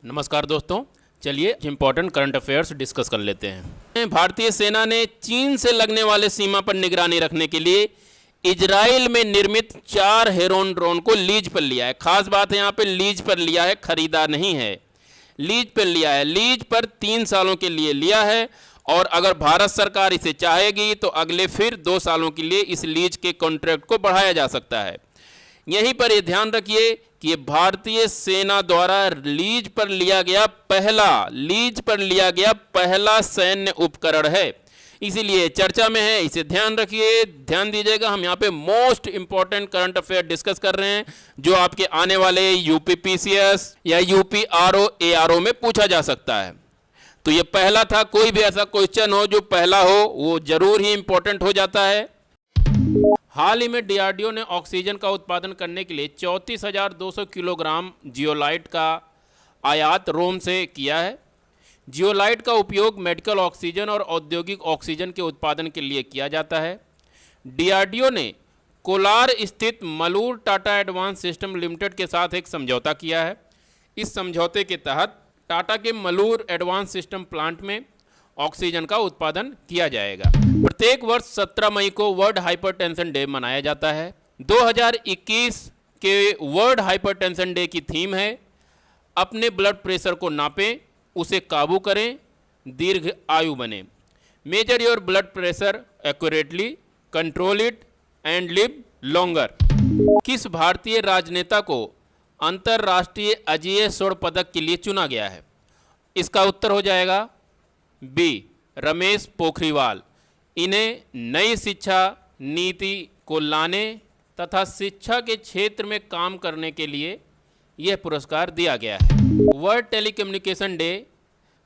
नमस्कार दोस्तों, चलिए इम्पोर्टेंट करंट अफेयर्स डिस्कस कर लेते हैं। भारतीय सेना ने चीन से लगने वाले सीमा पर निगरानी रखने के लिए इजराइल में निर्मित 4 हेरोन ड्रोन को लीज पर लिया है। खास बात है यहाँ पे लीज पर लिया है, खरीदा नहीं है, लीज पर लिया है। लीज पर 3 सालों के लिए लिया है और अगर भारत सरकार इसे चाहेगी तो अगले फिर 2 सालों के लिए इस लीज के कॉन्ट्रैक्ट को बढ़ाया जा सकता है। यहीं पर ये ध्यान रखिए कि ये भारतीय सेना द्वारा लीज पर लिया गया पहला सैन्य उपकरण है, इसीलिए चर्चा में है। इसे ध्यान रखिए, ध्यान दीजिएगा। हम यहाँ पे most important current affair discuss कर रहे हैं जो आपके आने वाले यूपीपीसीएस या यूपीआरओ एआरओ में पूछा जा सकता है। तो ये पहला था, कोई भी ऐसा क्वेश्चन हो जो पहला हो वो जरूर ही इंपॉर्टेंट हो जाता है। हाल ही में डीआरडीओ ने ऑक्सीजन का उत्पादन करने के लिए 34,200 किलोग्राम जियोलाइट का आयात रोम से किया है। जियोलाइट का उपयोग मेडिकल ऑक्सीजन और औद्योगिक ऑक्सीजन के उत्पादन के लिए किया जाता है। डीआरडीओ ने कोलार स्थित Malur Tata advance system limited के साथ एक समझौता किया है। इस समझौते के तहत टाटा के मलूर एडवांस सिस्टम प्लांट में ऑक्सीजन का उत्पादन किया जाएगा। प्रत्येक वर्ष 17 मई को वर्ल्ड हाइपरटेंशन डे मनाया जाता है। 2021 के वर्ल्ड हाइपरटेंशन डे की थीम है अपने ब्लड प्रेशर को नापें, उसे काबू करें, दीर्घ आयु बने। Major your blood pressure accurately, control it and live longer. किस भारतीय राजनेता को अंतर्राष्ट्रीय अजेय स्वर्ण पदक के लिए चुना गया है? इसका उत्तर हो जाएगा बी, रमेश पोखरियाल। इन्हें नई शिक्षा नीति को लाने तथा शिक्षा के क्षेत्र में काम करने के लिए यह पुरस्कार दिया गया है। वर्ल्ड टेलीकम्युनिकेशन डे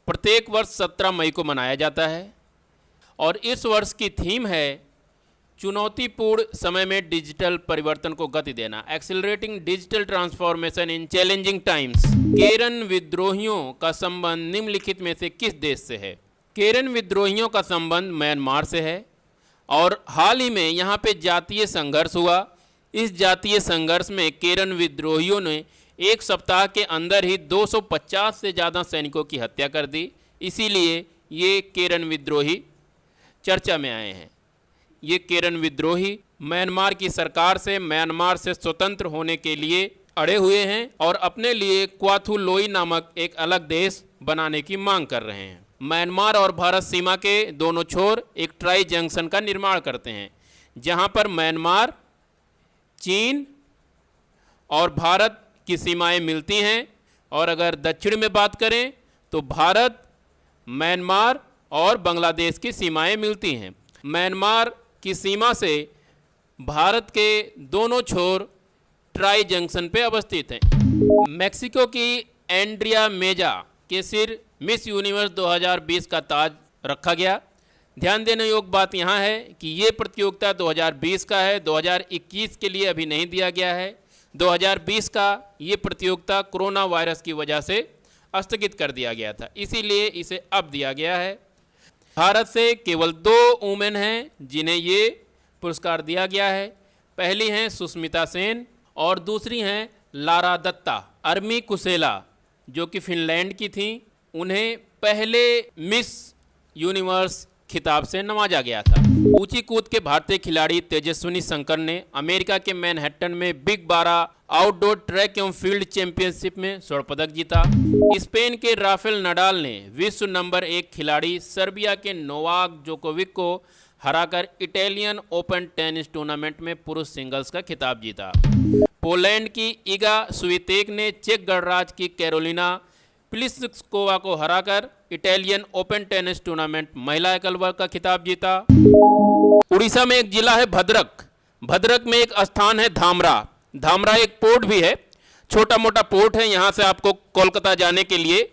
प्रत्येक वर्ष 17 मई को मनाया जाता है और इस वर्ष की थीम है चुनौतीपूर्ण समय में डिजिटल परिवर्तन को गति देना, accelerating digital transformation in challenging times. Karen विद्रोहियों का संबंध निम्नलिखित में से किस देश से है? केरन विद्रोहियों का संबंध म्यांमार से है और हाल ही में यहाँ पे जातीय संघर्ष हुआ। इस जातीय संघर्ष में केरन विद्रोहियों ने 1 सप्ताह के अंदर ही 250 से ज़्यादा सैनिकों की हत्या कर दी, इसीलिए ये केरन विद्रोही चर्चा में आए हैं। ये केरन विद्रोही म्यांमार की सरकार से म्यांमार से स्वतंत्र होने के लिए अड़े हुए हैं और अपने लिए क्वाथू लोई नामक एक अलग देश बनाने की मांग कर रहे हैं। म्यांमार और भारत सीमा के दोनों छोर एक ट्राई जंक्शन का निर्माण करते हैं जहां पर म्यांमार, चीन और भारत की सीमाएं मिलती हैं। और अगर दक्षिण में बात करें तो भारत, म्यांमार और बांग्लादेश की सीमाएं मिलती हैं। म्यांमार की सीमा से भारत के दोनों छोर ट्राई जंक्शन पे अवस्थित हैं। मेक्सिको की एंड्रिया मेजा के सिर मिस यूनिवर्स 2020 का ताज रखा गया। ध्यान देने योग्य बात यहाँ है कि ये प्रतियोगिता 2020 का है, 2021 के लिए अभी नहीं दिया गया है। 2020 का ये प्रतियोगिता कोरोना वायरस की वजह से स्थगित कर दिया गया था, इसीलिए इसे अब दिया गया है। भारत से केवल 2 वुमेन हैं जिन्हें ये पुरस्कार दिया गया है। पहली हैं सुष्मिता सेन और दूसरी हैं लारा दत्ता। अर्मी कुसेला जो कि फिनलैंड की थी, उन्हें पहले मिस यूनिवर्स खिताब से नवाजा गया था। ऊंची कूद के भारतीय खिलाड़ी तेजस्विनी शंकर ने अमेरिका के मैनहट्टन में बिग 12 आउटडोर ट्रैक एवं फील्ड चैंपियनशिप में स्वर्ण पदक जीता। स्पेन के राफेल नडाल ने विश्व नंबर 1 खिलाड़ी सर्बिया के नोवाक जोकोविक को हराकर इटालियन ओपन टेनिस टूर्नामेंट में पुरुष सिंगल्स का खिताब जीता। पोलैंड की इगा स्वितेक ने चेक गणराज्य की कैरोलिना प्लिस्कोवा को हराकर इटालियन ओपन टेनिस टूर्नामेंट महिला एकल वर्ग का खिताब जीता। उड़ीसा में एक जिला है भद्रक। भद्रक में एक स्थान है धामरा। धामरा एक पोर्ट भी है, छोटा मोटा पोर्ट है। यहाँ से आपको कोलकाता जाने के लिए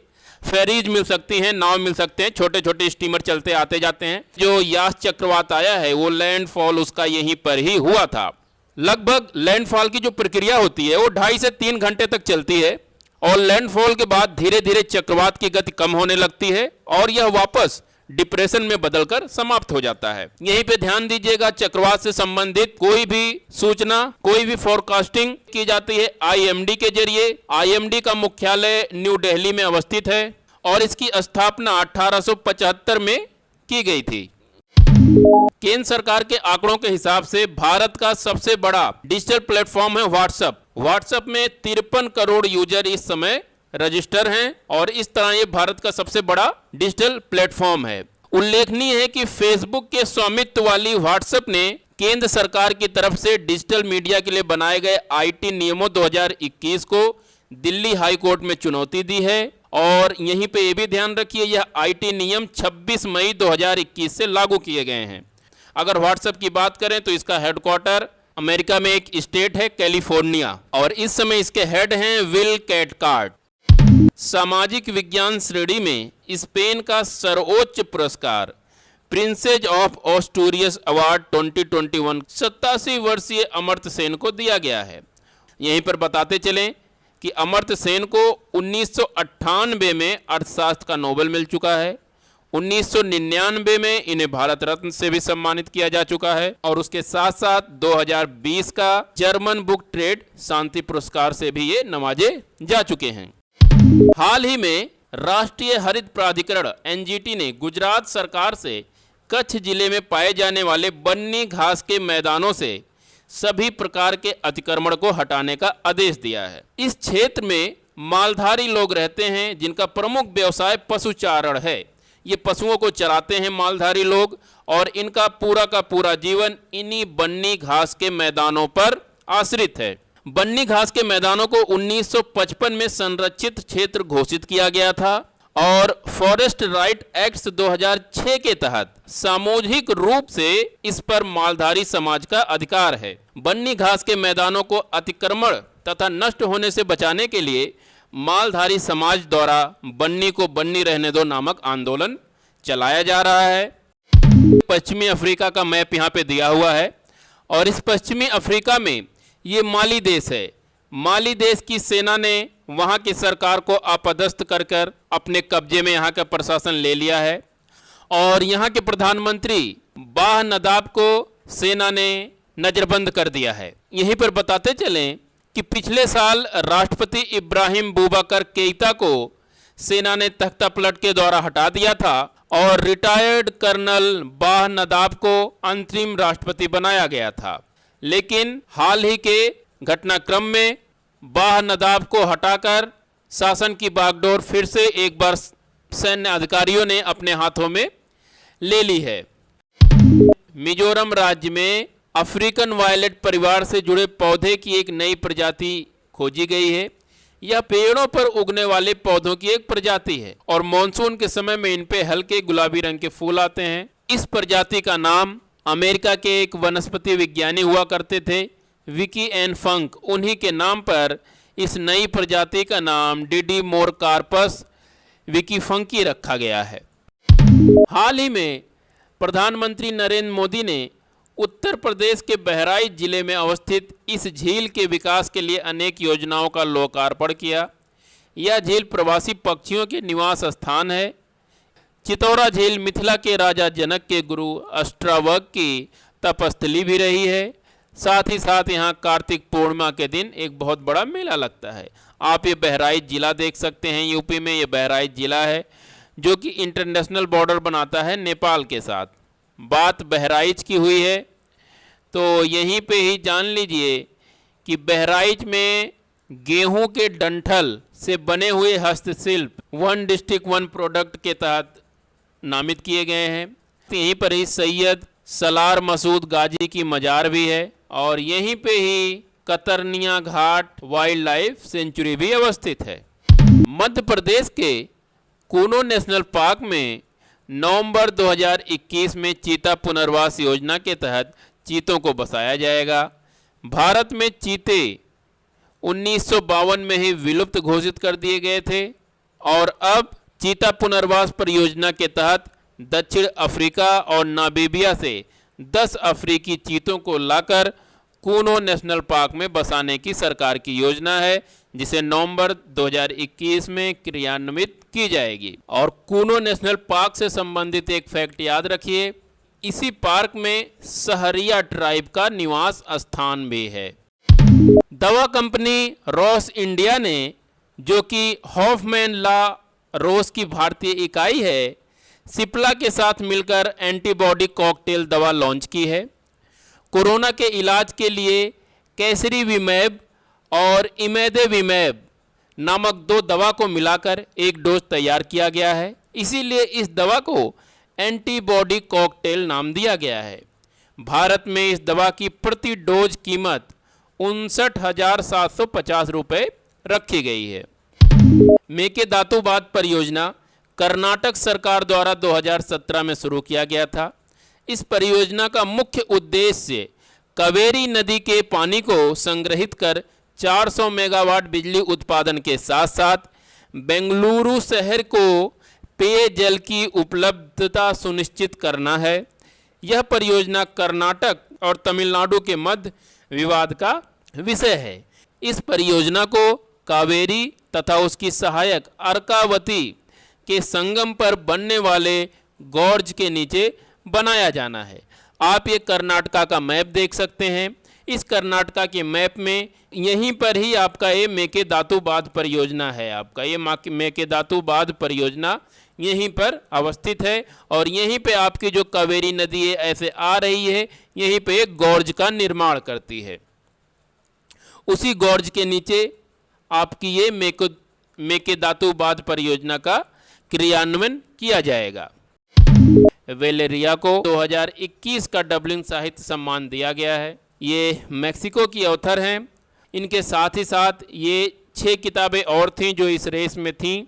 फेरीज मिल सकती हैं, नाव मिल सकते हैं, छोटे छोटे स्टीमर चलते आते जाते हैं। जो यास चक्रवात आया है वो लैंडफॉल उसका यहीं पर ही हुआ था। लगभग लैंडफॉल की जो प्रक्रिया होती है वो 2.5 से 3 घंटे तक चलती है और लैंडफॉल के बाद धीरे धीरे चक्रवात की गति कम होने लगती है और यह वापस डिप्रेशन में बदलकर समाप्त हो जाता है। यहीं पे ध्यान दीजिएगा, चक्रवात से संबंधित कोई भी सूचना, कोई भी फोरकास्टिंग की जाती है आईएमडी के जरिए। आईएमडी का मुख्यालय न्यू दिल्ली में अवस्थित है और इसकी स्थापना 1875 में की गई थी। केंद्र सरकार के आंकड़ों के हिसाब से भारत का सबसे बड़ा डिजिटल प्लेटफॉर्म है व्हाट्सएप। व्हाट्सएप में 53 करोड़ यूजर इस समय रजिस्टर हैं और इस तरह ये भारत का सबसे बड़ा डिजिटल प्लेटफॉर्म है। उल्लेखनीय है कि फेसबुक के स्वामित्व वाली व्हाट्सएप ने केंद्र सरकार की तरफ से डिजिटल मीडिया के लिए बनाए गए आईटी नियमों 2021 को दिल्ली हाई कोर्ट में चुनौती दी है। और यहीं पे ये भी ध्यान रखिए, यह आईटी नियम 26 मई 2021 से लागू किए गए हैं। अगर व्हाट्सएप की बात करें तो इसका हेडक्वार्टर अमेरिका में एक स्टेट है कैलिफोर्निया और इस समय इसके हेड हैं विल कैथकार्ट। सामाजिक विज्ञान श्रेणी में स्पेन का सर्वोच्च पुरस्कार प्रिंसेस ऑफ ऑस्टूरियस अवार्ड 2021 87 वर्षीय अमर्त्य सेन को दिया गया है। यहीं पर बताते चलें कि अमर्त्य सेन को 1998 में अर्थशास्त्र का नोबेल मिल चुका है। 1999 में इन्हें भारत रत्न से भी सम्मानित किया जा चुका है और उसके साथ साथ 2020 का जर्मन बुक ट्रेड शांति पुरस्कार से भी ये नवाजे जा चुके हैं। हाल ही में राष्ट्रीय हरित प्राधिकरण एनजीटी ने गुजरात सरकार से कच्छ जिले में पाए जाने वाले बन्नी घास के मैदानों से सभी प्रकार के अतिक्रमण को हटाने का आदेश दिया है। इस क्षेत्र में मालधारी लोग रहते हैं जिनका प्रमुख व्यवसाय पशुचारण है। ये पशुओं को चराते हैं मालधारी लोग और इनका पूरा का पूरा जीवन इन्हीं बन्नी घास के मैदानों पर आश्रित है। बन्नी घास के मैदानों को 1955 में संरक्षित क्षेत्र घोषित किया गया था और फॉरेस्ट राइट एक्ट 2006 के तहत सामूहिक रूप से इस पर मालधारी समाज का अधिकार है। बन्नी घास के मैदानों को अतिक्रमण तथा नष्ट होने से बचाने के लिए मालधारी समाज द्वारा बन्नी को बन्नी रहने दो नामक आंदोलन चलाया जा रहा है। पश्चिमी अफ्रीका का मैप यहाँ पे दिया हुआ है और इस पश्चिमी अफ्रीका में ये माली देश है। माली देश की सेना ने वहाँ की सरकार को अपदस्थ कर कर अपने कब्जे में यहाँ का प्रशासन ले लिया है और यहाँ के प्रधानमंत्री बाह नदाब को सेना ने नज़रबंद कर दिया है। यहीं पर बताते चलें कि पिछले साल राष्ट्रपति इब्राहिम बूबाकर केइता को सेना ने तख्ता पलट के द्वारा हटा दिया था और रिटायर्ड कर्नल बाह नदाब को अंतरिम राष्ट्रपति बनाया गया था। लेकिन हाल ही के घटनाक्रम में बाह नदाब को हटाकर शासन की बागडोर फिर से एक बार सैन्य अधिकारियों ने अपने हाथों में ले ली है। मिजोरम राज्य में अफ्रीकन वायलेट परिवार से जुड़े पौधे की एक नई प्रजाति खोजी गई है। यह पेड़ों पर उगने वाले पौधों की एक प्रजाति है और मॉनसून के समय में इन पे हल्के गुलाबी रंग के फूल आते हैं। इस प्रजाति का नाम अमेरिका के एक वनस्पति विज्ञानी हुआ करते थे विकी एन फंक, उन्हीं के नाम पर इस नई प्रजाति का नाम डिडीमोरकार्पस विकीफंकी रखा गया है। हाल ही में प्रधानमंत्री नरेंद्र मोदी ने उत्तर प्रदेश के बहराइच जिले में अवस्थित इस झील के विकास के लिए अनेक योजनाओं का लोकार्पण किया। यह झील प्रवासी पक्षियों के निवास स्थान है। चितौरा झील मिथिला के राजा जनक के गुरु अष्टावक्र की तपस्थली भी रही है। साथ ही साथ यहाँ कार्तिक पूर्णिमा के दिन एक बहुत बड़ा मेला लगता है। आप ये बहराइच जिला देख सकते हैं, यूपी में ये बहराइच जिला है जो कि इंटरनेशनल बॉर्डर बनाता है नेपाल के साथ। बात बहराइच की हुई है तो यहीं पे ही जान लीजिए कि बहराइच में गेहूं के डंठल से बने हुए हस्तशिल्प वन डिस्ट्रिक्ट वन प्रोडक्ट के तहत नामित किए गए हैं। यहीं पर ही सैयद सलार मसूद गाजी की मजार भी है और यहीं पे ही कतरनिया घाट वाइल्ड लाइफ सेंचुरी भी अवस्थित है। मध्य प्रदेश के कूनो नेशनल पार्क में नवंबर 2021 में चीता पुनर्वास योजना के तहत चीतों को बसाया जाएगा। भारत में चीते 1952 में ही विलुप्त घोषित कर दिए गए थे और अब चीता पुनर्वास परियोजना के तहत दक्षिण अफ्रीका और नामीबिया से 10 अफ्रीकी चीतों को लाकर कूनो नेशनल पार्क में बसाने की सरकार की योजना है, जिसे नवंबर 2021 में क्रियान्वित की जाएगी। और कूनो नेशनल पार्क से संबंधित एक फैक्ट याद रखिए, इसी पार्क में सहरिया ट्राइब का निवास स्थान भी है। दवा कंपनी रॉस इंडिया ने, जो कि हॉफमैन ला रोस की भारतीय इकाई है, सिप्ला के साथ मिलकर एंटीबॉडी कॉकटेल दवा लॉन्च की है। कोरोना के इलाज के लिए कैसरीविमैब और इमेदेविमैब नामक 2 दवा को मिलाकर एक डोज तैयार किया गया है, इसीलिए इस दवा को एंटीबॉडी कॉकटेल नाम दिया गया है। भारत में इस दवा की प्रति डोज कीमत 59,750 रुपये रखी गई है। मेकेदातुबाद परियोजना कर्नाटक सरकार द्वारा 2017 में शुरू किया गया था। इस परियोजना का मुख्य उद्देश्य कावेरी नदी के पानी को संग्रहित कर 400 मेगावाट बिजली उत्पादन के साथ साथ बेंगलुरु शहर को पेयजल की उपलब्धता सुनिश्चित करना है। यह परियोजना कर्नाटक और तमिलनाडु के मध्य विवाद का विषय है। इस परियोजना को कावेरी तथा उसकी सहायक अर्कावती के संगम पर बनने वाले गॉर्ज के नीचे बनाया जाना है। आप ये कर्नाटका का मैप देख सकते हैं। इस कर्नाटका के मैप में यहीं पर ही आपका ये मेकेदातुबाद परियोजना है। आपका ये मेकेदातुबाद परियोजना यहीं पर अवस्थित है और यहीं पे आपकी जो कावेरी नदी है ऐसे आ रही है, यहीं पे एक गॉर्ज का निर्माण करती है। उसी गॉर्ज के नीचे आपकी ये मेकेदातुबाद परियोजना का क्रियान्वयन किया जाएगा। वेलेरिया को 2021 का डबलिंग साहित्य सम्मान दिया गया है। ये मैक्सिको की ऑथर हैं। इनके साथ ही साथ ये 6 किताबें और थीं जो इस रेस में थीं,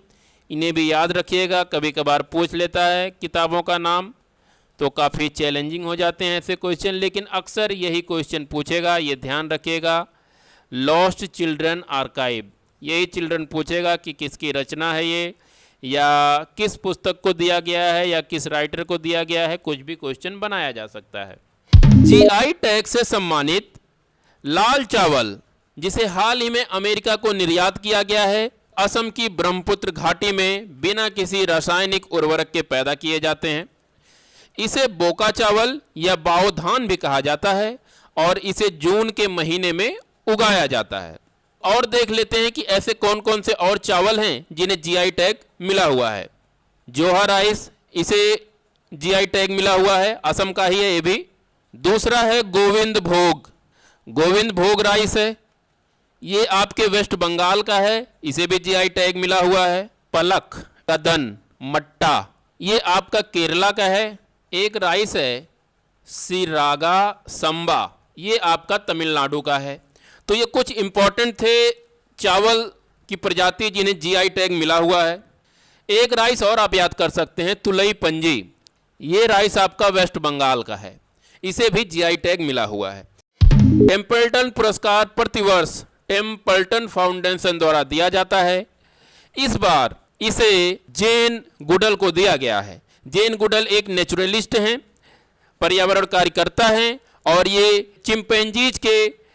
इन्हें भी याद रखिएगा। कभी कभार पूछ लेता है किताबों का नाम, तो काफ़ी चैलेंजिंग हो जाते हैं ऐसे क्वेश्चन, लेकिन अक्सर यही क्वेश्चन पूछेगा, ये ध्यान रखिएगा। लॉस्ट चिल्ड्रन आर्काइव, यही चिल्ड्रन पूछेगा कि किसकी रचना है ये, या किस पुस्तक को दिया गया है, या किस राइटर को दिया गया है, कुछ भी क्वेश्चन बनाया जा सकता है। जीआई टैग से सम्मानित लाल चावल, जिसे हाल ही में अमेरिका को निर्यात किया गया है, असम की ब्रह्मपुत्र घाटी में बिना किसी रासायनिक उर्वरक के पैदा किए जाते हैं। इसे बोका चावल या बाओ धान भी कहा जाता है और इसे जून के महीने में उगाया जाता है। और देख लेते हैं कि ऐसे कौन कौन से और चावल हैं जिन्हें जीआई टैग मिला हुआ है। जोहा राइस, इसे जीआई टैग मिला हुआ है, असम का ही है ये भी। दूसरा है गोविंद भोग, गोविंद भोग राइस है, ये आपके वेस्ट बंगाल का है, इसे भी जीआई टैग मिला हुआ है। पलक, कदन, मट्टा, ये आपका केरला का है। एक राइस है सिरागा संबा, ये आपका तमिलनाडु का है। तो ये कुछ इंपॉर्टेंट थे चावल की प्रजाति जिन्हें जीआई टैग मिला हुआ है। एक राइस और आप याद कर सकते हैं, तुलई पंजी, ये राइस आपका वेस्ट बंगाल का है, इसे भी जीआई टैग मिला हुआ है। टेम्पल्टन पुरस्कार प्रतिवर्ष टेम्पल्टन फाउंडेशन द्वारा दिया जाता है। इस बार इसे जेन गुडल को दिया गया है। जेन गुडल एक नेचुरलिस्ट हैं, पर्यावरण कार्यकर्ता हैं और ये चिंपैंजीज के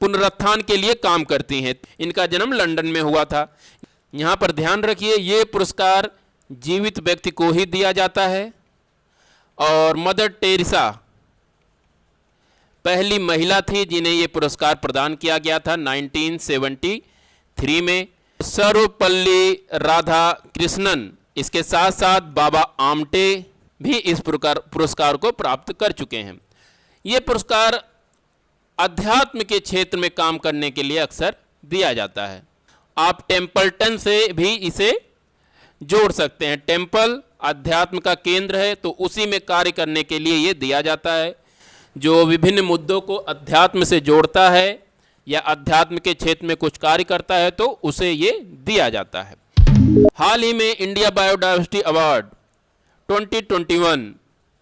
पुनरुत्थान के लिए काम करती हैं। इनका जन्म लंदन में हुआ था। यहाँ पर ध्यान रखिए, ये पुरस्कार जीवित व्यक्ति को ही दिया जाता है और मदर टेरेसा पहली महिला थी जिन्हें ये पुरस्कार प्रदान किया गया था 1973 में। सर्वपल्ली राधाकृष्णन, इसके साथ साथ बाबा आमटे भी इस पुरस्कार को प्राप्त कर चुके हैं। ये पुरस्कार अध्यात्म के क्षेत्र में काम करने के लिए अक्सर दिया जाता है। आप टेम्पल्टन से भी इसे जोड़ सकते हैं। टेम्पल अध्यात्म का केंद्र है, तो उसी में कार्य करने के लिए ये दिया जाता है। जो विभिन्न मुद्दों को अध्यात्म से जोड़ता है या अध्यात्म के क्षेत्र में कुछ कार्य करता है, तो उसे ये दिया जाता है। हाल ही में India biodiversity award 2021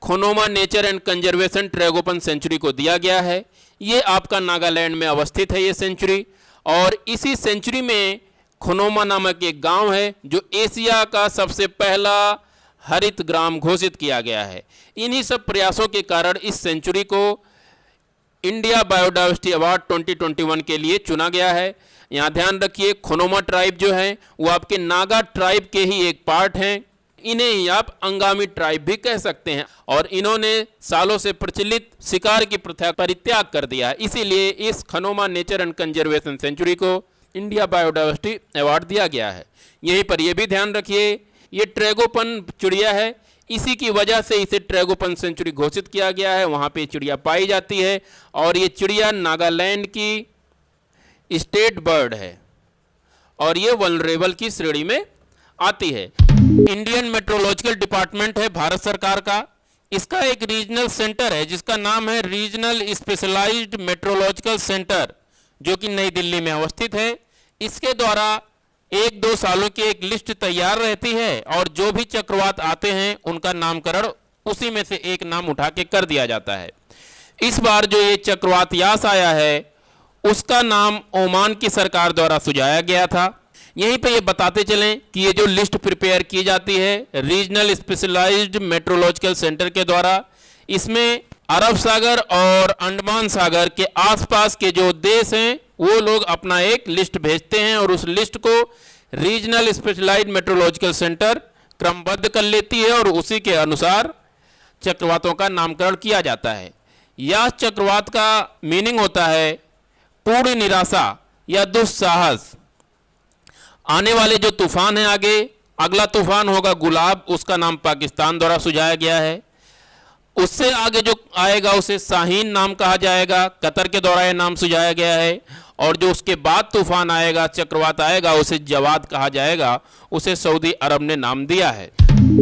Khonoma nature and conservation tragopan sanctuary को दिया गया है। ये आपका नागालैंड में अवस्थित है ये सेंचुरी, और इसी सेंचुरी में खोनोमा नामक एक गांव है जो एशिया का सबसे पहला हरित ग्राम घोषित किया गया है। इन्हीं सब प्रयासों के कारण इस सेंचुरी को इंडिया बायोडाइवर्सिटी अवार्ड 2021 के लिए चुना गया है। यहाँ ध्यान रखिए, खनोमा ट्राइब जो है वो आपके नागा ट्राइब के ही एक पार्ट हैं। इन्हें ही आप अंगामी ट्राइब भी कह सकते हैं और इन्होंने सालों से प्रचलित शिकार की प्रथा परित्याग कर दिया है। इसीलिए इस खनोमा नेचर एंड कंजर्वेशन सेंचुरी को इंडिया बायोडाइवर्सिटी अवार्ड दिया गया है। यहीं पर यह भी ध्यान रखिए, ये ट्रैगोपन चिड़िया है, इसी की वजह से इसे ट्रैगोपन सेंचुरी घोषित किया गया है। वहाँ पे चिड़िया पाई जाती है और ये चिड़िया नागालैंड की स्टेट बर्ड है और ये वल्नरेबल की श्रेणी में आती है। इंडियन मेट्रोलॉजिकल डिपार्टमेंट है भारत सरकार का। इसका एक रीजनल सेंटर है जिसका नाम है रीजनल स्पेशलाइज्ड मेट्रोलॉजिकल सेंटर, जो कि नई दिल्ली में अवस्थित है। इसके द्वारा 1-2 सालों की एक लिस्ट तैयार रहती है और जो भी चक्रवात आते हैं उनका नामकरण उसी में से एक नाम उठा के कर दिया जाता है। इस बार जो ये चक्रवात यास आया है उसका नाम ओमान की सरकार द्वारा सुझाया गया था। यहीं पे ये बताते चलें कि ये जो लिस्ट प्रिपेयर की जाती है रीजनल स्पेशलाइज्ड मेट्रोलॉजिकल सेंटर के द्वारा, इसमें अरब सागर और अंडमान सागर के आसपास के जो देश हैं वो लोग अपना एक लिस्ट भेजते हैं और उस लिस्ट को रीजनल स्पेशलाइज्ड मेट्रोलॉजिकल सेंटर क्रमबद्ध कर लेती है और उसी के अनुसार चक्रवातों का नामकरण किया जाता है। यास चक्रवात का मीनिंग होता है पूर्ण निराशा या दुस्साहस। आने वाले जो तूफान है आगे, अगला तूफान होगा गुलाब, उसका नाम पाकिस्तान द्वारा सुझाया गया है। उससे आगे जो आएगा उसे शाहीन नाम कहा जाएगा, कतर के द्वारा यह नाम सुझाया गया है। और जो उसके बाद तूफान आएगा, चक्रवात आएगा, उसे जवाद कहा जाएगा, उसे सऊदी अरब ने नाम दिया है।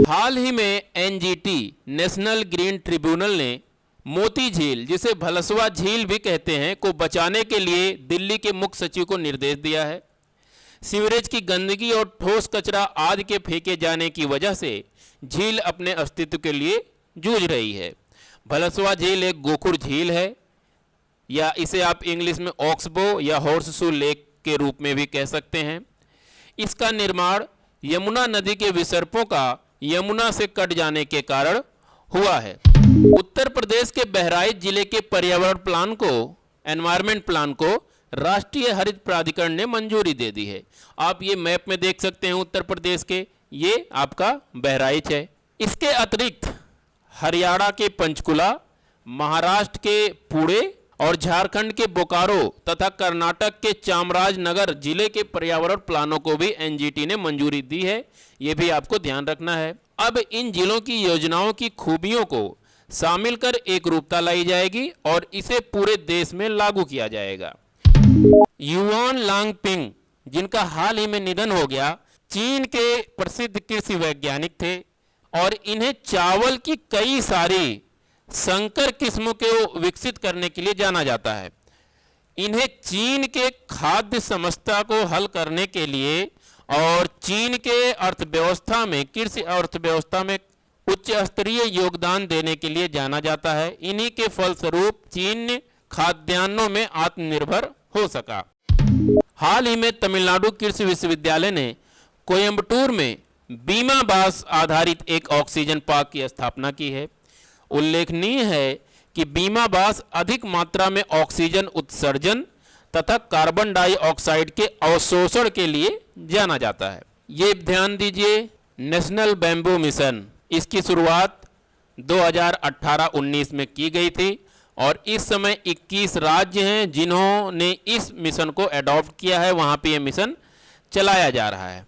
हाल ही में एनजीटी नेशनल ग्रीन ट्रिब्यूनल ने मोती झील, जिसे भलसवा झील भी कहते हैं, को बचाने के लिए दिल्ली के मुख्य सचिव को निर्देश दिया है। सीवरेज की गंदगी और ठोस कचरा आदि के फेंके जाने की वजह से झील अपने अस्तित्व के लिए जूझ रही है। भलसवा झील एक गोखुर झील है, या इसे आप इंग्लिश में ऑक्सबो या हॉर्सशू लेक के रूप में भी कह सकते हैं। इसका निर्माण यमुना नदी के विसर्पों का यमुना से कट जाने के कारण हुआ है। उत्तर प्रदेश के बहराइच जिले के पर्यावरण प्लान को, एनवायरमेंट प्लान को राष्ट्रीय हरित प्राधिकरण ने मंजूरी दे दी है। आप ये मैप में देख सकते हैं उत्तर प्रदेश के, ये आपका बहराइच है। इसके अतिरिक्त हरियाणा के पंचकुला, महाराष्ट्र के पुणे और झारखंड के बोकारो तथा कर्नाटक के चामराजनगर जिले के पर्यावरण प्लानों को भी एनजीटी ने मंजूरी दी है। ये भी आपको ध्यान रखना है। अब इन जिलों की योजनाओं की खूबियों को शामिल कर एक रूपता लाई जाएगी और इसे पूरे देश में लागू किया जाएगा। युआन लांगपिंग, जिनका हाल ही में निधन हो गया, चीन के प्रसिद्ध कृषि वैज्ञानिक थे और इन्हें चावल की कई सारी संकर किस्मों को विकसित करने के लिए जाना जाता है। इन्हें चीन के खाद्य समस्या को हल करने के लिए और चीन के अर्थव्यवस्था में, कृषि अर्थव्यवस्था में उच्च स्तरीय योगदान देने के लिए जाना जाता है। इन्हीं के फलस्वरूप चीन खाद्यान्नों में आत्मनिर्भर हो सका। हाल ही में तमिलनाडु कृषि विश्वविद्यालय ने कोयंबटूर में बीमा बास आधारित एक ऑक्सीजन पार्क की स्थापना की है। उल्लेखनीय है कि बीमा बास अधिक मात्रा में ऑक्सीजन उत्सर्जन तथा कार्बन डाइऑक्साइड के अवशोषण के लिए जाना जाता है। ये ध्यान दीजिए, नेशनल बैम्बू मिशन, इसकी शुरुआत 2018-19 में की गई थी और इस समय 21 राज्य हैं जिन्होंने इस मिशन को एडॉप्ट किया है। वहाँ पे ये मिशन चलाया जा रहा है।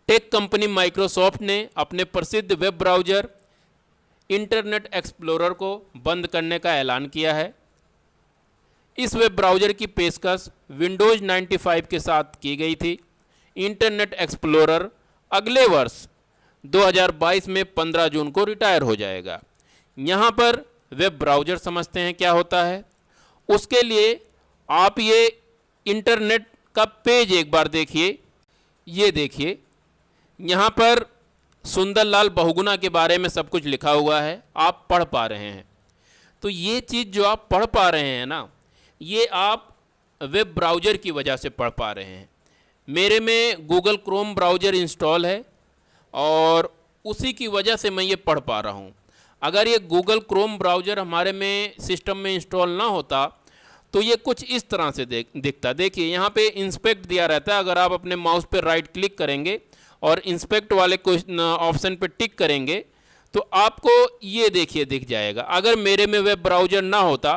टेक कंपनी माइक्रोसॉफ्ट ने अपने प्रसिद्ध वेब ब्राउज़र इंटरनेट एक्सप्लोरर को बंद करने का ऐलान किया है। इस वेब ब्राउज़र की पेशकश विंडोज़ 95 के साथ की गई थी। इंटरनेट एक्सप्लोरर अगले वर्ष 2022 में 15 जून को रिटायर हो जाएगा। यहाँ पर वेब ब्राउज़र समझते हैं क्या होता है। उसके लिए आप ये इंटरनेट का पेज एक बार देखिए। ये देखिए, यहाँ पर सुंदरलाल बहुगुणा के बारे में सब कुछ लिखा हुआ है, आप पढ़ पा रहे हैं। तो ये चीज़ जो आप पढ़ पा रहे हैं ना, ये आप वेब ब्राउज़र की वजह से पढ़ पा रहे हैं। मेरे में गूगल क्रोम ब्राउज़र इंस्टॉल है और उसी की वजह से मैं ये पढ़ पा रहा हूँ। अगर ये गूगल क्रोम ब्राउज़र हमारे में सिस्टम में इंस्टॉल ना होता तो ये कुछ इस तरह से दिखता। देखिए यहाँ पे इंस्पेक्ट दिया रहता है, अगर आप अपने माउस पे राइट क्लिक करेंगे और इंस्पेक्ट वाले ऑप्शन पे टिक करेंगे तो आपको ये देखिए दिख जाएगा। अगर मेरे में वेब ब्राउज़र ना होता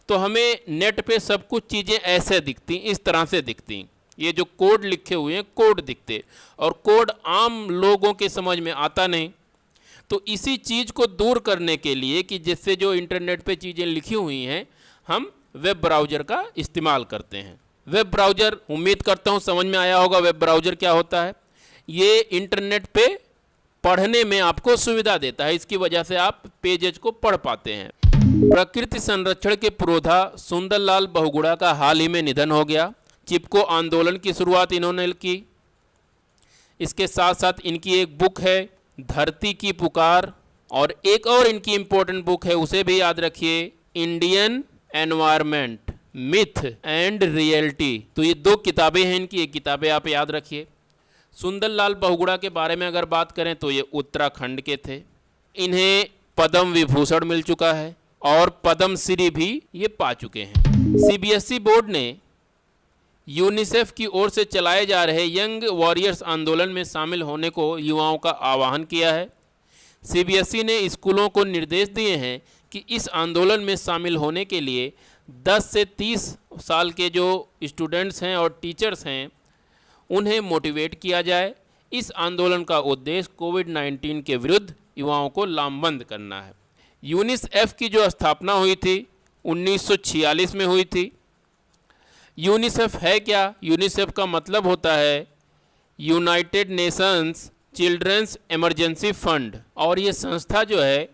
तो हमें नेट पे सब कुछ चीज़ें ऐसे दिखती, इस तरह से दिखती। ये जो कोड लिखे हुए हैं कोड दिखते, और कोड आम लोगों के समझ में आता नहीं। तो इसी चीज़ को दूर करने के लिए कि जिससे जो इंटरनेट पे चीज़ें लिखी हुई हैं, हम वेब ब्राउज़र का इस्तेमाल करते हैं। वेब ब्राउज़र, उम्मीद करता हूँ समझ में आया होगा वेब ब्राउज़र क्या होता है। ये इंटरनेट पे पढ़ने में आपको सुविधा देता है, इसकी वजह से आप पेजेज को पढ़ पाते हैं। प्रकृति संरक्षण के पुरोधा सुंदरलाल बहुगुणा का हाल ही में निधन हो गया। चिपको आंदोलन की शुरुआत इन्होंने की। इसके साथ साथ इनकी एक बुक है धरती की पुकार, और एक और इनकी इम्पोर्टेंट बुक है, उसे भी याद रखिए, Indian environment myth and reality. तो ये 2 किताबें हैं इनकी, ये किताबें आप याद रखिए। सुंदरलाल बहुगुणा के बारे में अगर बात करें तो ये उत्तराखंड के थे। इन्हें पद्म विभूषण मिल चुका है और पद्म श्री भी ये पा चुके हैं। सीबीएसई बोर्ड ने यूनिसेफ की ओर से चलाए जा रहे यंग वॉरियर्स आंदोलन में शामिल होने को युवाओं का आह्वान किया है। सीबीएसई ने स्कूलों को निर्देश दिए हैं कि इस आंदोलन में शामिल होने के लिए 10 से 30 साल के जो स्टूडेंट्स हैं और टीचर्स हैं उन्हें मोटिवेट किया जाए। इस आंदोलन का उद्देश्य कोविड-19 के विरुद्ध युवाओं को लामबंद करना है। यूनिसेफ की जो स्थापना हुई थी 1946 में हुई थी। यूनिसेफ है क्या? यूनिसेफ का मतलब होता है United Nations Children's Emergency Fund, और ये संस्था जो है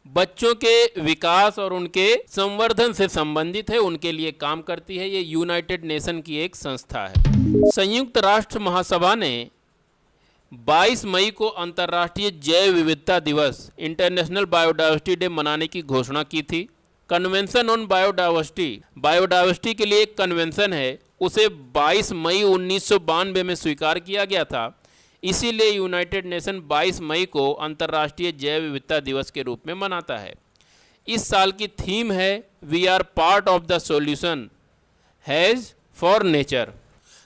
बच्चों के विकास और उनके संवर्धन से संबंधित है, उनके लिए काम करती है। ये यूनाइटेड नेशन की एक संस्था है। संयुक्त राष्ट्र महासभा ने 22 मई को अंतर्राष्ट्रीय जैव विविधता दिवस इंटरनेशनल बायोडाइवर्सिटी डे मनाने की घोषणा की थी। कन्वेंशन ऑन बायोडाइवर्सिटी के लिए एक कन्वेंशन है, उसे 22 मई 1992 में स्वीकार किया गया था। इसीलिए यूनाइटेड नेशन 22 मई को अंतर्राष्ट्रीय जैव विविधता दिवस के रूप में मनाता है। इस साल की थीम है we are part of the solution has for nature.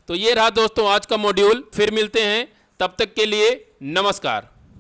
तो ये रहा दोस्तों आज का मॉड्यूल। फिर मिलते हैं, तब तक के लिए नमस्कार।